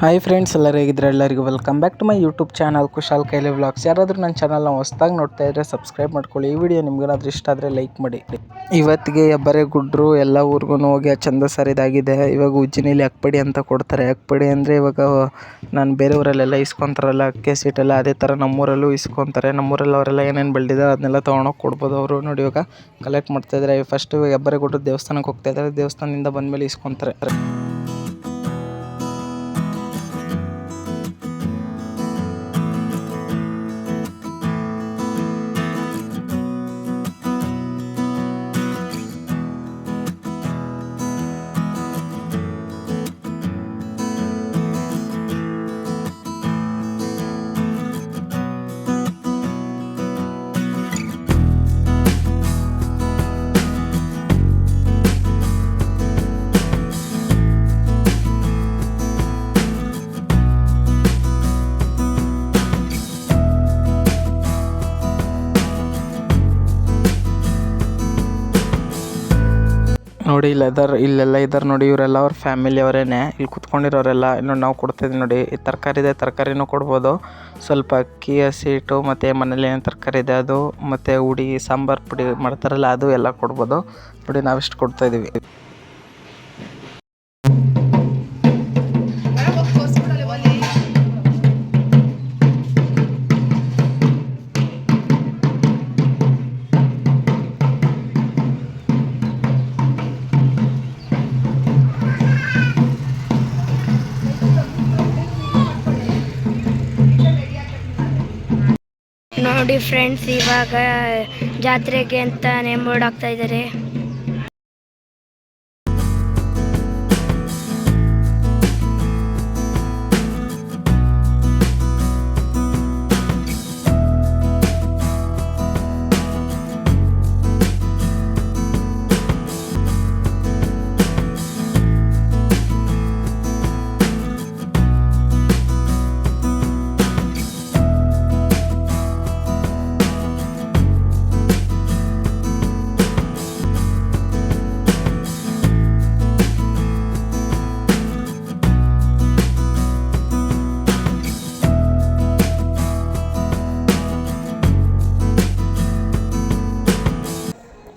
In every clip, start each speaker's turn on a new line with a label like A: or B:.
A: Hi friends, ಎಲ್ಲರೂ ಹೇಗಿದ್ರೆ ಎಲ್ಲರಿಗೂ welcome back to my YouTube channel Kushal ಕೈಲಿ ವ್ಲಾಗ್ಸ್. ಯಾರಾದರೂ ನನ್ನ ಚಾನಲ್ನ ಹೊಸದಾಗಿ ನೋಡ್ತಾ ಇದ್ದರೆ ಸಬ್ಸ್ಕ್ರೈಬ್ ಮಾಡ್ಕೊಳ್ಳಿ. ಈ ವಿಡಿಯೋ ನಿಮ್ಗೇನಾದರೂ ಇಷ್ಟ ಆದರೆ ಲೈಕ್ ಮಾಡಿ. ಇವತ್ತಿಗೆ ಹೆಬ್ಬರೆ ಗುಡ್ರು ಎಲ್ಲ ಊರಿಗೂ ಹೋಗಿ ಚಂದ ಸರಿದಾಗಿದೆ. ಇವಾಗ ಉಜ್ಜಿನಿಲಿ ಅಕ್ಪಡಿ ಅಂತ ಕೊಡ್ತಾರೆ. ಅಕ್ಪಡಿ ಅಂದರೆ ಇವಾಗ ನಾನು ಬೇರೆ ಊರಲ್ಲೆಲ್ಲ ಇಸ್ಕೊತಾರಲ್ಲ ಅಕ್ಕೆ ಸೀಟೆಲ್ಲ, ಅದೇ ಥರ ನಮ್ಮೂರಲ್ಲೂ ಇಸ್ಕೊತಾರೆ. ನಮ್ಮೂರಲ್ಲಿ ಅವರೆಲ್ಲ ಏನೇನು ಬೆಳೆದಿದ್ದಾರೆ ಅದನ್ನೆಲ್ಲ ತೊಗೊಂಡೋಗಿ ಕೊಡ್ಬೋದು. ಅವರು ನೋಡಿ ಇವಾಗ ಕಲೆಕ್ಟ್ ಮಾಡ್ತಾಯಿದ್ದಾರೆ. ಫಸ್ಟು ಹೆಬ್ಬರೆ ಗುಡ್ರು ದೇವಸ್ಥಾನಕ್ಕೆ ಹೋಗ್ತಾಯಿದ್ದಾರೆ. ದೇವಸ್ಥಾನದಿಂದ ಬಂದಮೇಲೆ ಇಸ್ಕೊತಾರೆ. ನೋಡಿ ಇಲ್ಲೆಲ್ಲ ಇದ್ದಾರೆ ನೋಡಿ. ಇವರೆಲ್ಲ ಅವ್ರ ಫ್ಯಾಮಿಲಿ ಅವರೇನೆ ಇಲ್ಲಿ ಕುತ್ಕೊಂಡಿರೋರೆಲ್ಲ. ಇನ್ನು ನಾವು ಕೊಡ್ತಾಯಿದ್ದೀವಿ ನೋಡಿ. ತರಕಾರಿ ಇದೆ, ತರಕಾರಿನೂ ಕೊಡ್ಬೋದು. ಸ್ವಲ್ಪ ಅಕ್ಕಿ, ಹಸಿ ಹಿಟ್ಟು ಮತ್ತು ಮನೇಲಿ ಏನು ತರಕಾರಿ ಇದೆ ಅದು, ಮತ್ತು ಹುಡಿ ಸಾಂಬಾರು ಪುಡಿ ಮಾಡ್ತಾರಲ್ಲ ಅದು ಎಲ್ಲ ಕೊಡ್ಬೋದು ನೋಡಿ. ನಾವಿಷ್ಟು ಕೊಡ್ತಾಯಿದ್ದೀವಿ.
B: ನೋಡಿ ಫ್ರೆಂಡ್ಸ್, ಇವಾಗ ಜಾತ್ರೆಗೆ ಅಂತ ಬೋರ್ಡ್ ಹಾಕ್ತಾ ಇದ್ದಾರೆ.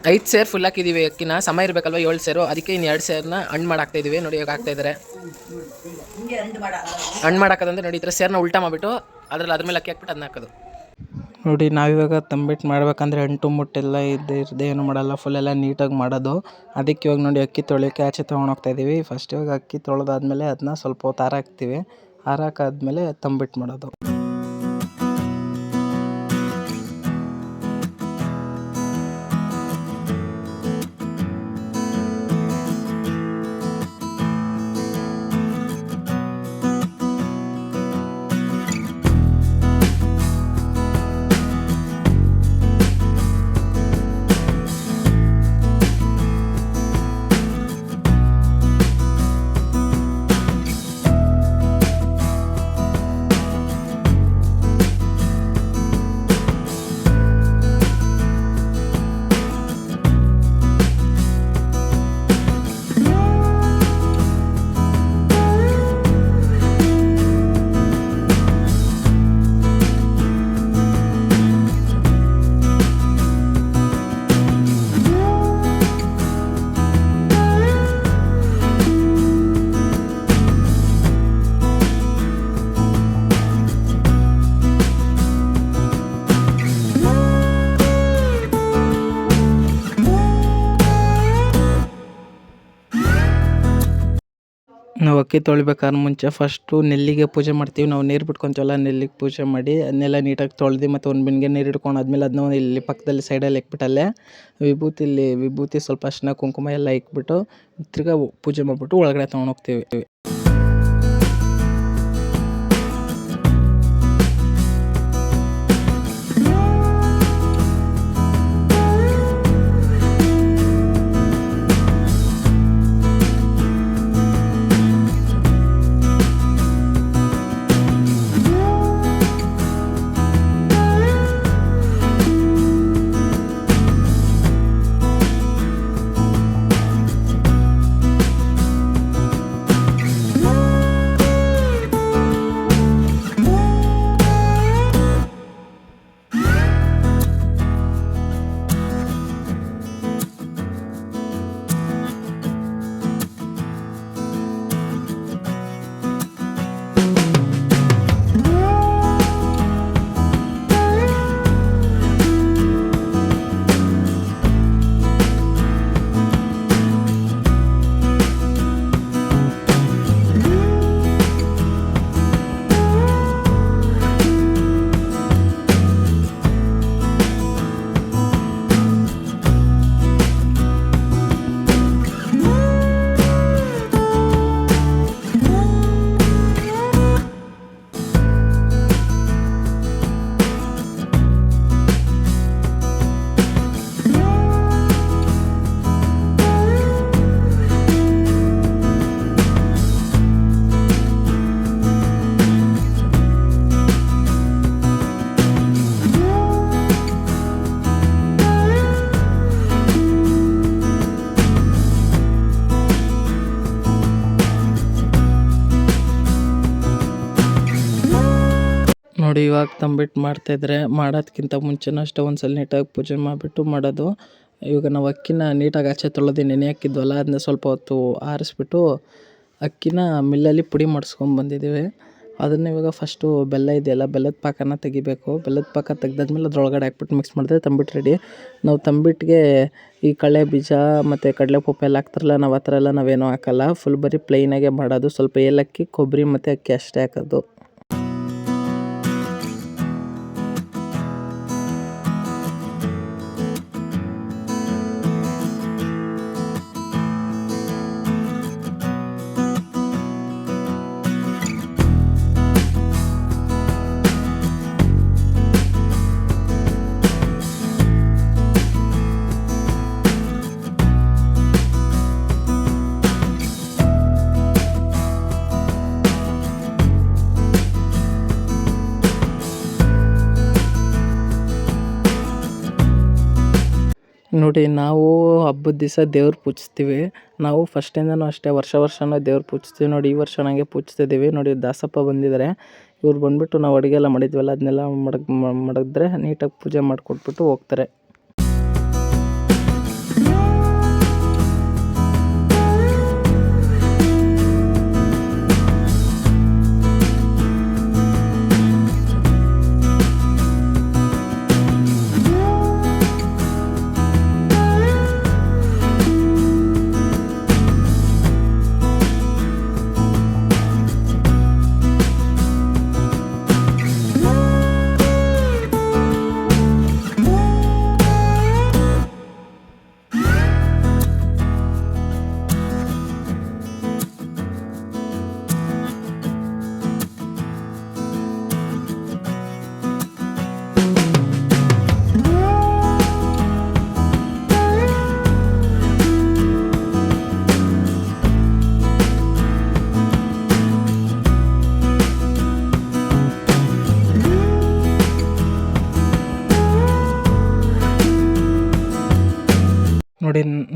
A: ಐದು ಸೇರು ಫುಲ್ ಹಾಕಿದ್ದೀವಿ. ಅಕ್ಕಿನ ಸಮಯ ಇರಬೇಕಲ್ವ, 7 ಸೇರು. ಅದಕ್ಕೆ ಇನ್ನು 2 ಸೇರನ್ನ ಹಣ್ಣು ಮಾಡಾಕ್ತಾಯಿದ್ದೀವಿ ನೋಡಿ. ಇವಾಗ ಹಾಕ್ತಾಯಿದ್ದಾರೆ. ಹಣ್ಣು ಮಾಡಾಕೋದಂದ್ರೆ ನೋಡಿ, ಈ ಥರ ಸೇರನ್ನ ಉಲ್ಟಾ ಮಾಡಿಬಿಟ್ಟು ಅದ್ರ ಮೇಲೆ ಅಕ್ಕಿ ಹಾಕ್ಬಿಟ್ಟು ಅದನ್ನ ಹಾಕೋದು ನೋಡಿ. ನಾವಿವಾಗ ತಂಬಿಟ್ಟು ಮಾಡ್ಬೇಕಂದ್ರೆ ಅಂಟು ಮುಟ್ಟೆಲ್ಲ ಇದ್ದೇ ಏನು ಮಾಡಲ್ಲ, ಫುಲ್ ಎಲ್ಲ ನೀಟಾಗಿ ಮಾಡೋದು. ಅದಕ್ಕೆ ಇವಾಗ ನೋಡಿ ಅಕ್ಕಿ ತೊಳೆಯೋಕ್ಕೆ ಆಚೆ ತೊಗೊಂಡೋಗ್ತಾಯಿದ್ದೀವಿ. ಫಸ್ಟ್ ಇವಾಗ ಅಕ್ಕಿ ತೊಳೆದಾದ್ಮೇಲೆ ಅದನ್ನ ಸ್ವಲ್ಪ ಹೊತ್ತು ಹಾರಾಕ್ತೀವಿ. ಹಾರಾಕಾದ್ಮೇಲೆ ತಂಬಿಟ್ಟು ಮಾಡೋದು. ನಾವು ಅಕ್ಕಿ ತೊಳಿಬೇಕಾದ್ರೆ ಮುಂಚೆ ಫಸ್ಟು ನೆಲ್ಲಿಗೆ ಪೂಜೆ ಮಾಡ್ತೀವಿ. ನಾವು ನೀರು ಬಿಟ್ಕೊತೀವಲ್ಲ, ನೆಲ್ಲಿಗೆ ಪೂಜೆ ಮಾಡಿ ಅದನ್ನೆಲ್ಲ ನೀಟಾಗಿ ತೊಳೆದು ಮತ್ತು ಒಂದು ಬಿಂದಿಗೆ ನೀರು ಹಿಡ್ಕೊಂಡು ಆದಮೇಲೆ ಅದನ್ನ ಇಲ್ಲಿ ಪಕ್ಕದಲ್ಲಿ ಸೈಡಲ್ಲಿ ಇಕ್ಬಿಟ್ಟಲ್ಲೇ ವಿಭೂತಿ ಸ್ವಲ್ಪ ಅರಿಶಿನ ಕುಂಕುಮ ಎಲ್ಲ ಇಕ್ಬಿಟ್ಟು ತಿರ್ಗಾ ಪೂಜೆ ಮಾಡಿಬಿಟ್ಟು ಒಳಗಡೆ ತೊಗೊಂಡೋಗ್ತೀವಿ. ನೋಡಿ ಇವಾಗ ತಂಬಿಟ್ಟು ಮಾಡ್ತಾಯಿದ್ರೆ ಮಾಡೋದಕ್ಕಿಂತ ಮುಂಚೆನೂ ಅಷ್ಟೇ ಒಂದ್ಸಲ ನೀಟಾಗಿ ಪೂಜೆ ಮಾಡಿಬಿಟ್ಟು ಮಾಡೋದು. ಇವಾಗ ನಾವು ಅಕ್ಕಿನ ನೀಟಾಗಿ ಆಚೆ ತೊಳೆದು ನೆನೆ ಹಾಕಿದ್ವಲ್ಲ, ಅದನ್ನ ಸ್ವಲ್ಪ ಹೊತ್ತು ಆರಿಸ್ಬಿಟ್ಟು ಅಕ್ಕಿನ ಮಿಲ್ಲಲ್ಲಿ ಪುಡಿ ಮಾಡಿಸ್ಕೊಂಬಂದಿದ್ದೀವಿ. ಅದನ್ನು ಇವಾಗ ಫಸ್ಟು ಬೆಲ್ಲ ಇದೆಯಲ್ಲ, ಬೆಲ್ಲದ ಪಾಕನ ತೆಗಿಬೇಕು. ಬೆಲ್ಲದ ಪಾಕ ತೆಗ್ದಾದ್ಮೇಲೆ ಅದ್ರೊಳಗಡೆ ಹಾಕ್ಬಿಟ್ಟು ಮಿಕ್ಸ್ ಮಾಡಿದ್ರೆ ತಂಬಿಟ್ಟು ರೆಡಿ. ನಾವು ತಂಬಿಟ್ಟಿಗೆ ಈ ಕಡಲೆ ಬೀಜ ಮತ್ತು ಕಡಲೆ ಪಪ್ಪು ಎಲ್ಲ ಹಾಕ್ತಾರಲ್ಲ, ನಾವು ಆ ಥರ ಎಲ್ಲ ನಾವೇನೂ ಹಾಕಲ್ಲ. ಫುಲ್ ಬರೀ ಪ್ಲೈನಾಗೆ ಮಾಡೋದು. ಸ್ವಲ್ಪ ಏಲಕ್ಕಿ, ಕೊಬ್ಬರಿ ಮತ್ತು ಅಕ್ಕಿ ಅಷ್ಟೇ ಹಾಕೋದು. ನೋಡಿ, ನಾವು ಹಬ್ಬದ ದಿವಸ ದೇವ್ರು ಪೂಜಿಸ್ತೀವಿ. ನಾವು ಫಸ್ಟಿಂದನೂ ಅಷ್ಟೇ ವರ್ಷನೂ ದೇವ್ರು ಪೂಜಿಸ್ತೀವಿ. ನೋಡಿ, ಈ ವರ್ಷ ನನಗೆ ಪೂಜಿಸ್ತಿದ್ದೀವಿ. ನೋಡಿ, ದಾಸಪ್ಪ ಬಂದಿದ್ದಾರೆ. ಇವ್ರು ಬಂದುಬಿಟ್ಟು ನಾವು ಅಡುಗೆ ಎಲ್ಲ ಮಾಡಿದ್ವಲ್ಲ, ಅದನ್ನೆಲ್ಲ ಮಡಗಿದ್ರೆ ನೀಟಾಗಿ ಪೂಜೆ ಮಾಡಿಕೊಟ್ಬಿಟ್ಟು ಹೋಗ್ತಾರೆ.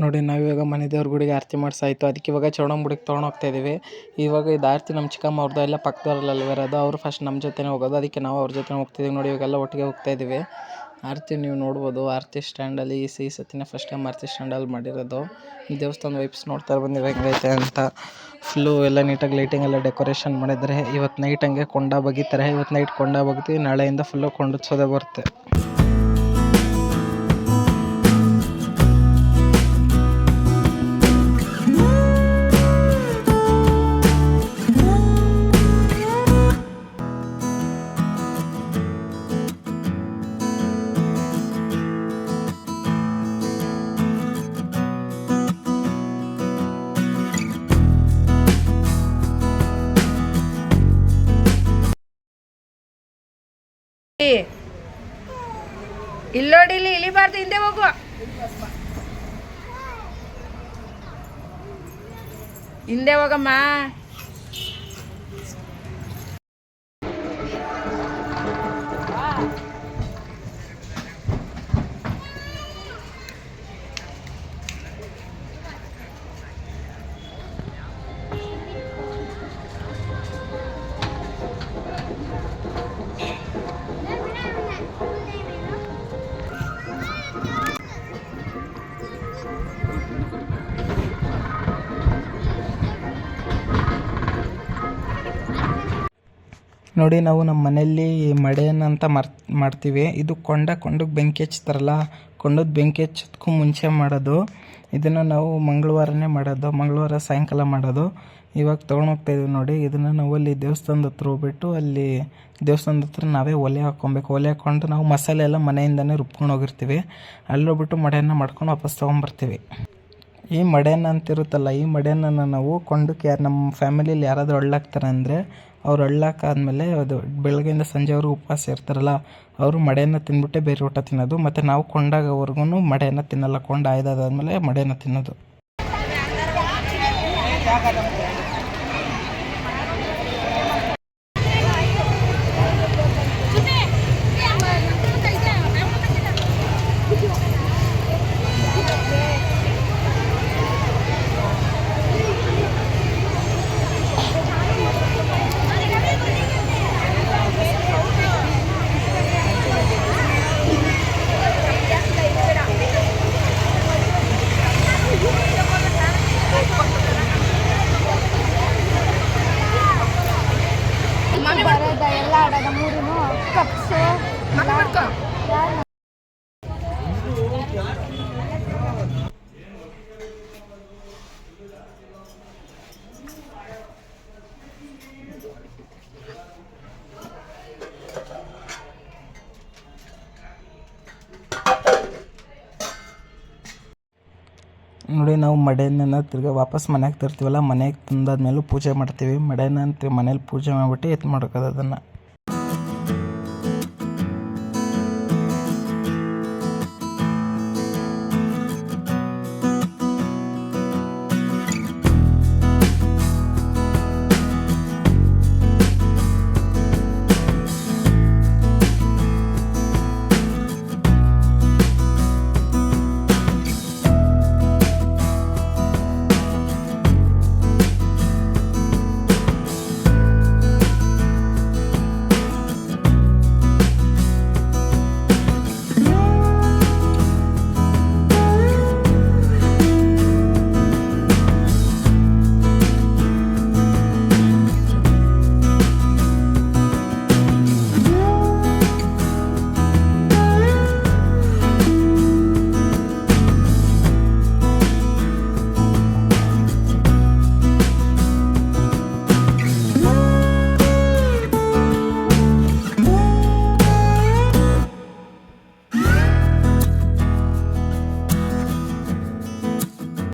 A: ನೋಡಿ ನಾವಿವಾಗ ಮನೆ ದೇವ್ರ ಗುಡಿಗೆ ಆರತಿ ಮಾಡಿಸಾಯ್ತು. ಅದಕ್ಕೆ ಇವಾಗ ಚೌಡಂಗುಡಿಗೆ ತೊಗೊಂಡೋಗ್ತಾಯಿದ್ದೀವಿ. ಇವಾಗ ಇದು ಆರತಿ ನಮ್ಮ ಚಿಕ್ಕಮ್ಮ ಅವ್ರದ್ದು, ಎಲ್ಲ ಪಕ್ಕದವ್ರಲ್ಲ ಇರೋದು. ಅವರು ಫಸ್ಟ್ ನಮ್ಮ ಜೊತೆನೇ ಹೋಗೋದು, ಅದಕ್ಕೆ ನಾವು ಅವ್ರ ಜೊತೆ ಹೋಗ್ತಿದ್ದೀವಿ. ನೋಡಿ, ಇವಾಗೆಲ್ಲ ಒಟ್ಟಿಗೆ ಹೋಗ್ತಾಯಿದ್ದೀವಿ. ಆರತಿ ನೀವು ನೋಡ್ಬೋದು. ಆರತಿ ಸ್ಟ್ಯಾಂಡಲ್ಲಿ ಈ ಸತಿನೇ ಫಸ್ಟ್ ಟೈಮ್ ಆರತಿ ಸ್ಟ್ಯಾಂಡಲ್ಲಿ ಮಾಡಿರೋದು. ದೇವಸ್ಥಾನ ವೈಬ್ಸ್ ನೋಡ್ತಾ ಬಂದು ಹೆಂಗೈತೆ ಅಂತ. ಫುಲ್ಲು ಎಲ್ಲ ನೀಟಾಗಿ ಲೈಟಿಂಗ್ ಎಲ್ಲ ಡೆಕೋರೇಷನ್ ಮಾಡಿದರೆ. ಇವತ್ತು ನೈಟ್ ಹಂಗೆ ಕೊಂಡ ಬಗೀತಾರೆ. ಇವತ್ತು ನೈಟ್ ಕೊಂಡ ಬಗ್ತೀವಿ, ನಾಳೆಯಿಂದ ಫುಲ್ಲು ಕೊಂಡೋತ್ಸೋದೇ ಬರುತ್ತೆ.
C: ಇಲ್ಲೋಡಿ, ಇಲ್ಲಿ ಇಳಿಬಾರ್ದು, ಹಿಂದೆ ಹೋಗುವ. ಹಿಂದೆ ಹೋಗಮ್ಮ.
A: ನೋಡಿ, ನಾವು ನಮ್ಮ ಮನೆಯಲ್ಲಿ ಮಡೆಯನ್ನು ಅಂತ ಮಾಡ್ತೀವಿ. ಇದು ಕೊಂಡಕ್ಕೆ ಬೆಂಕಿ ಹಚ್ತಾರಲ್ಲ, ಕೊಂಡದ ಬೆಂಕಿ ಹಚ್ಚೋದಕ್ಕೂ ಮುಂಚೆ ಮಾಡೋದು. ಇದನ್ನು ನಾವು ಮಂಗಳವಾರನೇ ಮಾಡೋದು, ಮಂಗಳವಾರ ಸಾಯಂಕಾಲ ಮಾಡೋದು. ಇವಾಗ ತೊಗೊಂಡೋಗ್ತಾಯಿದ್ದೀವಿ. ನೋಡಿ, ಇದನ್ನು ನಾವು ಅಲ್ಲಿ ದೇವಸ್ಥಾನದ ಹತ್ರ ಹೋಗ್ಬಿಟ್ಟು, ಅಲ್ಲಿ ದೇವಸ್ಥಾನದ ಹತ್ರ ನಾವೇ ಒಲೆ ಹಾಕ್ಕೊಬೇಕು. ಒಲೆ ಹಾಕ್ಕೊಂಡು ನಾವು ಮಸಾಲೆ ಎಲ್ಲ ಮನೆಯಿಂದನೇ ರುಬ್ಕೊಂಡು ಹೋಗಿರ್ತೀವಿ. ಅಲ್ಲೋಗ್ಬಿಟ್ಟು ಮಡೆಯನ್ನು ಮಾಡ್ಕೊಂಡು ವಾಪಸ್ ತೊಗೊಂಬರ್ತೀವಿ. ಈ ಮಡೆಯನ್ನು ಅಂತಿರುತ್ತಲ್ಲ, ಈ ಮಡೆಯನ್ನು ನಾವು ಕೊಂಡಕ್ಕೆ ನಮ್ಮ ಫ್ಯಾಮಿಲಿಯಲ್ಲಿ ಯಾರಾದರೂ ಅಳ್ಳಾಕ್ತಾರೆ ಅಂದರೆ, ಅವ್ರು ಅಳ್ಳಾಕಾದ್ಮೇಲೆ ಅದು ಬೆಳಗ್ಗೆಯಿಂದ ಸಂಜೆವರೆಗೂ ಉಪವಾಸ ಇರ್ತಾರಲ್ಲ, ಅವರು ಮಡೆಯನ್ನು ತಿಂದ್ಬಿಟ್ಟೆ ಬೇರೆ ಊಟ ತಿನ್ನೋದು. ಮತ್ತು ನಾವು ಕೊಂಡಾಗವರೆಗೂ ಮಡೆಯನ್ನು ತಿನ್ನಲ್ಲ. ಕೊಂಡ ಆಯ್ದಾದ್ಮೇಲೆ ಮಡೆಯನ್ನು ತಿನ್ನೋದು. ನೋಡಿ ನಾವು ಮಡೆಯನ್ನ ತಿರ್ಗಿ ವಾಪಸ್ ಮನೆಗೆ ತರ್ತೀವಲ್ಲ, ಮನೆಗೆ ತಂದಾದ್ಮೇಲೆ ಪೂಜೆ ಮಾಡ್ತೀವಿ. ಮಡೆನ ಅಂತ ಮನೇಲಿ ಪೂಜೆ ಮಾಡಿಬಿಟ್ಟು ಎತ್ತು ಮಾಡ್ಕೋದು ಅದನ್ನು.